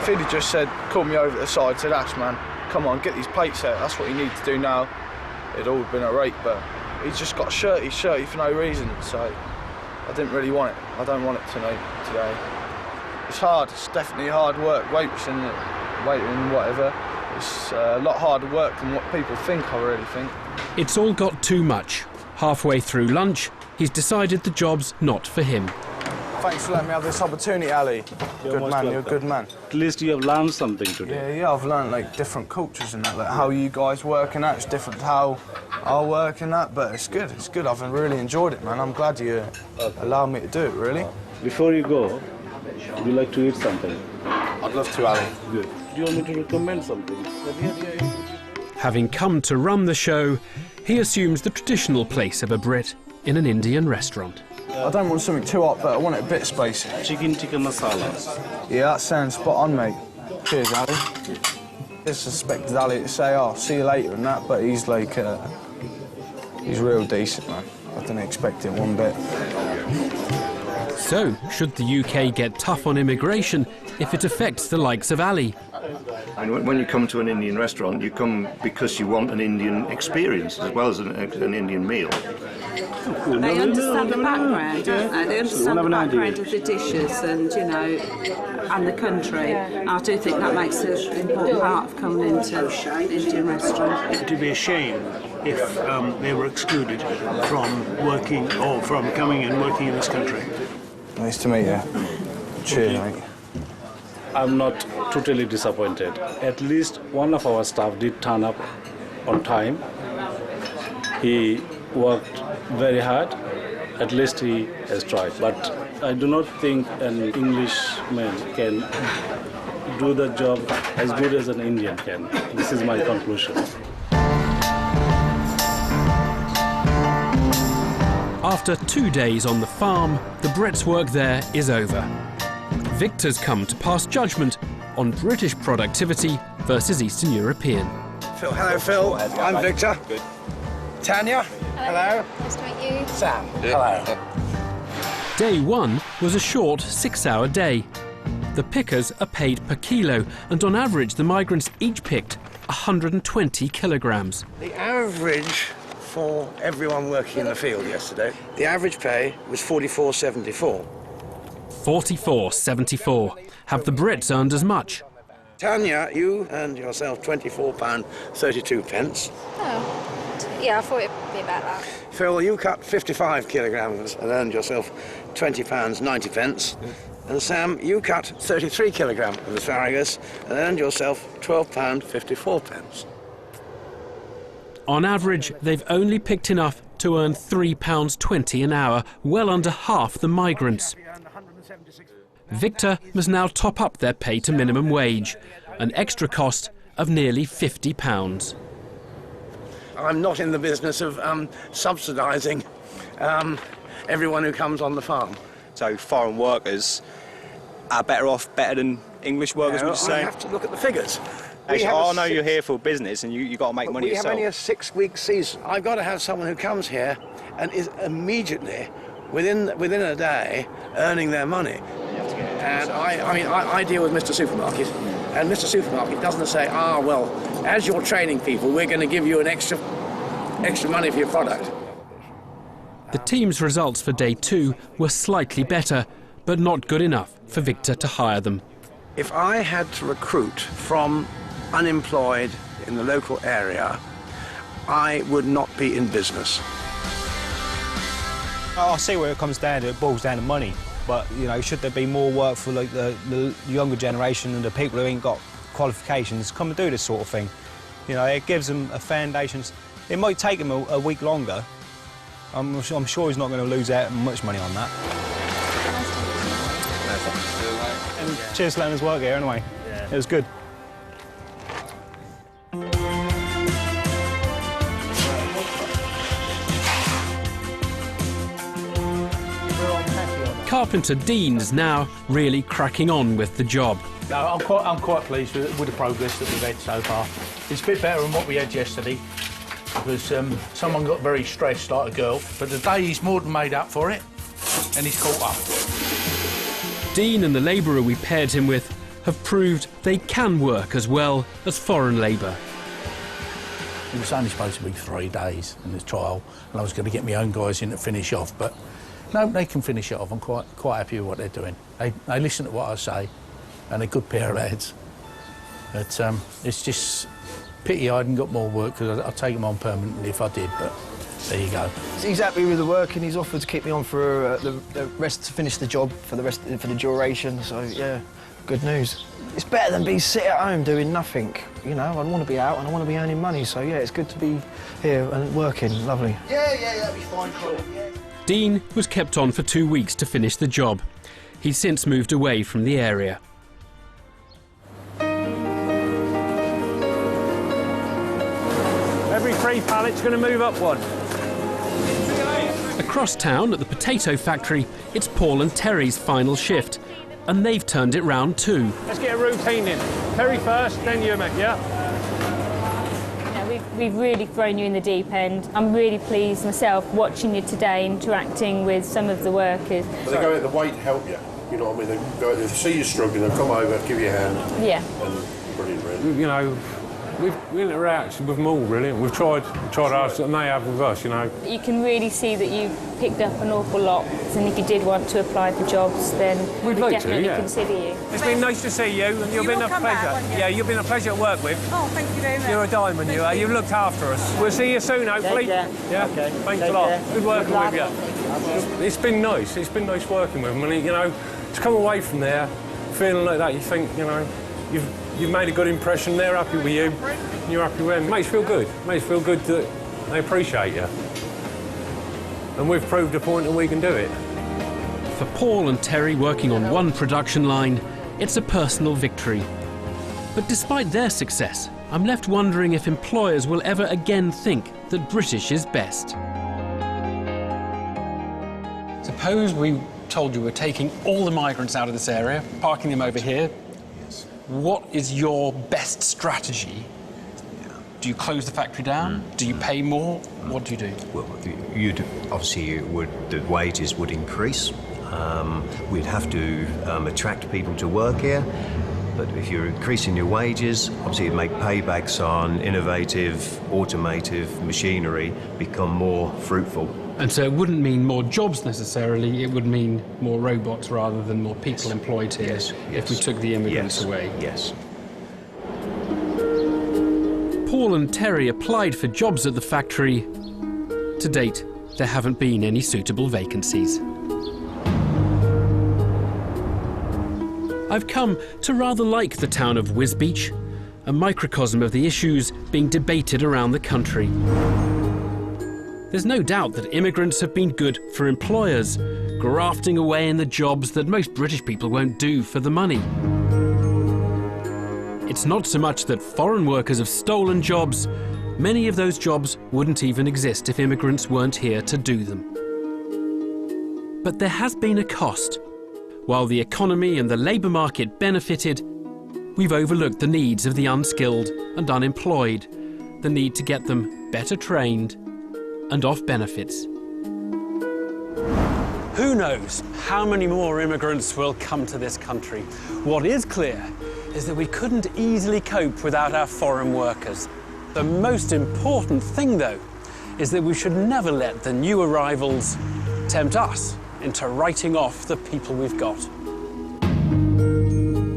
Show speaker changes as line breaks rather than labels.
If he'd have just said, called me over to the side, said, Ash, man, come on, get these plates out, that's what you need to do now, it'd all been alright, but he's just got shirty for no reason, so I didn't really want it. I don't want it today. It's hard, it's definitely hard work, waiting, whatever. It's a lot harder work than what people think, I really think.
It's all got too much. Halfway through lunch, he's decided the job's not for him.
Thanks for letting me have this opportunity, Ali. Good man, you're a good man.
At least you have learned something today.
Yeah, I've learned like different cultures and that, like how you guys work and that. It's different to how I work and that, but it's good. I've really enjoyed it, man. I'm glad you allowed me to do it, really.
Before you go, would you like to eat something?
I'd love to, Ali.
Good. Do you want me to recommend something?
Having come to run the show, he assumes the traditional place of a Brit in an Indian restaurant.
I don't want something too hot, but I want it a bit spicy.
Chicken tikka masala.
Yeah, that sounds spot on, mate. Cheers, Ali. I suspected Ali to say, oh, see you later and that, but he's like, he's real decent, man. I didn't expect it one bit.
So, should the UK get tough on immigration if it affects the likes of Ali?
And when you come to an Indian restaurant, you come because you want an Indian experience as well as an Indian meal.
They understand the background, don't they? They understand the background of the dishes and, you know, and the country. I do think that makes an important part of coming into an Indian restaurant.
It would be a shame if they were excluded from working or from coming and working in this country.
Nice to meet you. Cheers, mate.
I'm not totally disappointed. At least one of our staff did turn up on time. He worked very hard. At least he has tried. But I do not think an Englishman can do the job as good as an Indian can. This is my conclusion.
After 2 days on the farm, the Brits' work there is over. Victor's come to pass judgment on British productivity versus Eastern European.
Phil, hello, Phil. I'm Victor.
Good.
Tanya. Hello.
Nice to meet you.
Sam. Hello.
Day one was a short 6-hour day. The pickers are paid per kilo, and on average the migrants each picked 120 kilograms.
The average for everyone working in the field yesterday, the average pay was £44.74.
44.74. Have the Brits earned as much?
Tanya, you earned yourself £24.32.
Oh, yeah, I thought it'd be about that.
Phil, you cut 55 kilograms and earned yourself £20.90. And Sam, you cut 33 kilograms of asparagus and earned yourself £12.54.
On average, they've only picked enough to earn £3.20 an hour, well under half the migrants. Victor must now top up their pay to minimum wage, an extra cost of nearly £50.
I'm not in the business of subsidising everyone who comes on the farm.
So foreign workers are better than English workers, would you say?
I have to look at the figures.
Actually, I know you're here for business and you've got to make money yourself.
We have only a 6-week season. I've got to have someone who comes here and is immediately, within a day, earning their money. And I deal with Mr. Supermarket, and Mr. Supermarket doesn't say, well, as you're training people, we're going to give you an extra money for your product.
The team's results for day two were slightly better, but not good enough for Victor to hire them.
If I had to recruit from unemployed in the local area, I would not be in business.
I see where it comes down to. It boils down to money. But, you know, should there be more work for like the younger generation and the people who ain't got qualifications come and do this sort of thing? You know, it gives them a foundation. It might take him a week longer. I'm sure he's not going to lose out much money on that. And cheers for letting us work here anyway. Yeah. It was good.
Carpenter Dean's now really cracking on with the job.
No, I'm quite pleased with the progress that we've had so far. It's a bit better than what we had yesterday, because someone got very stressed, like a girl. But today he's more than made up for it, and he's caught up.
Dean and the labourer we paired him with have proved they can work as well as foreign labour.
It was only supposed to be 3 days in the trial, and I was going to get my own guys in to finish off, but no, they can finish it off. I'm quite happy with what they're doing. They listen to what I say, and they're a good pair of lads. But it's just pity I hadn't got more work, because I'd take them on permanently if I did, but there you go.
He's happy with the work, and he's offered to keep me on for the rest, to finish the job for the duration, so yeah, good news. It's better than being sit at home doing nothing, you know. I want to be out and I want to be earning money, so yeah, it's good to be here and working. Lovely. Yeah, that'll be fine, cool. Yeah.
Dean was kept on for 2 weeks to finish the job. He's since moved away from the area.
Every 3 pallets going to move up 1.
Across town at the potato factory, it's Paul and Terry's final shift, and they've turned it round too.
Let's get a routine in. Terry first, then you, mate, yeah?
We've really thrown you in the deep end. I'm really pleased myself watching you today, interacting with some of the workers.
They go out the way to help you, you know what I mean? They go out there, they see you struggling, they'll come over, give you a hand.
Yeah.
And brilliant, really.
You know, we've interacted with them all, really. We've tried ours, and they have with us, you know.
You can really see that you've picked up an awful lot, and if you did want to apply for jobs, then we'd
like
definitely
to,
consider you.
It's been nice to see you, and you've been a pleasure. Yeah, you've been a pleasure to work with.
Oh, thank you very much.
You're a diamond, you are. You've looked after us. We'll see you soon, hopefully. Yeah, okay. Thanks a lot. Good working with you. It's been nice. It's been nice working with them, and you know, to come away from there feeling like that, you think, you know, you've made a good impression. They're happy with you. You're happy with them. It makes you feel good. It makes you feel good that they appreciate you. And we've proved a point that we can do it.
For Paul and Terry working on one production line, it's a personal victory. But despite their success, I'm left wondering if employers will ever again think that British is best.
Suppose we told you we're taking all the migrants out of this area, parking them over here.
Yes.
What is your best strategy? Do you close the factory down? Do you pay more? What do you do?
Well, the wages would increase. We'd have to attract people to work here. But if you're increasing your wages, obviously it'd make paybacks on innovative, automotive machinery become more fruitful.
And so it wouldn't mean more jobs necessarily, it would mean more robots rather than more people employed here if we took the immigrants away.
Yes.
Paul and Terry applied for jobs at the factory. To date, there haven't been any suitable vacancies. I've come to rather like the town of Wisbech, a microcosm of the issues being debated around the country. There's no doubt that immigrants have been good for employers, grafting away in the jobs that most British people won't do for the money. It's not so much that foreign workers have stolen jobs. Many of those jobs wouldn't even exist if immigrants weren't here to do them. But there has been a cost. While the economy and the labour market benefited, we've overlooked the needs of the unskilled and unemployed, the need to get them better trained and off benefits.
Who knows how many more immigrants will come to this country? What is clear is that we couldn't easily cope without our foreign workers. The most important thing, though, is that we should never let the new arrivals tempt us into writing off the people we've got.